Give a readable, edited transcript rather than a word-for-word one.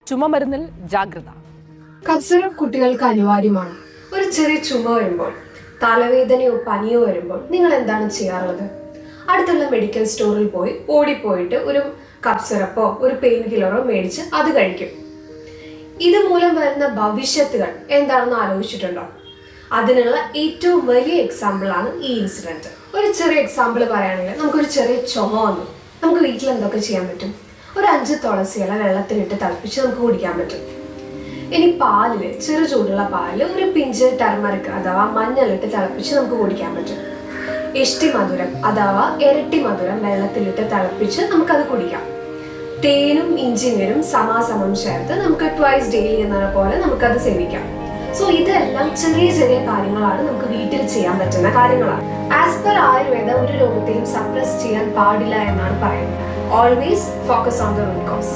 ചുമമരുന്നിൽ ജാഗ്രത. Cough syrup കുട്ടികൾക്ക് അനിവാര്യമാണ്. ഒരു ചെറിയ ചുമ വരുമ്പോൾ, തലവേദനയോ പനിയോ വരുമ്പോൾ നിങ്ങൾ എന്താണ് ചെയ്യാറുള്ളത്? അടുത്തുള്ള മെഡിക്കൽ സ്റ്റോറിൽ പോയി ഓടിപ്പോയിട്ട് ഒരു കഫ് സിറപ്പോ ഒരു പെയിൻ കില്ലറോ മേടിച്ച് അത് കഴിക്കും. ഇതുമൂലം വരുന്ന ഭവിഷ്യത്തുകൾ എന്താണെന്ന് ആലോചിച്ചിട്ടുണ്ടോ? അതിനുള്ള ഏറ്റവും വലിയ എക്സാമ്പിളാണ് ഈ ഇൻസിഡന്റ്. ഒരു ചെറിയ എക്സാമ്പിൾ പറയുകയാണെങ്കിൽ, നമുക്കൊരു ചെറിയ ചുമ വന്നു. നമുക്ക് വീട്ടിൽ എന്തൊക്കെ ചെയ്യാൻ പറ്റും? ഒരു 5 തുളസി ഇല വെള്ളത്തിലിട്ട് തിളപ്പിച്ച് നമുക്ക് കുടിക്കാൻ പറ്റും. ഇനി പാലില്, ചെറു ചൂടുള്ള പാലില് ഒരു പിഞ്ച് ടർമറിക് അഥവാ മഞ്ഞളിട്ട് തിളപ്പിച്ച് നമുക്ക് കുടിക്കാൻ പറ്റും. ഇഷ്ടി മധുരം അഥവാ ഇരട്ടി മധുരം വെള്ളത്തിലിട്ട് തിളപ്പിച്ച് നമുക്കത് കുടിക്കാം. തേനും ഇഞ്ചിനീരും സമാസമം ചേർത്ത് നമുക്ക് ട്വൈസ് ഡെയിലി എന്ന പോലെ നമുക്കത് സേവിക്കാം. സോ ഇതെല്ലാം ചെറിയ ചെറിയ കാര്യങ്ങളാണ്, നമുക്ക് വീട്ടിൽ ചെയ്യാൻ പറ്റുന്ന കാര്യങ്ങളാണ്. ആസ് പെർ ആയുർവേദ ഒരു രോഗത്തെയും സപ്രസ് ചെയ്യാൻ പാടില്ല എന്നാണ് പറയുന്നത്. Always focus on the root cos.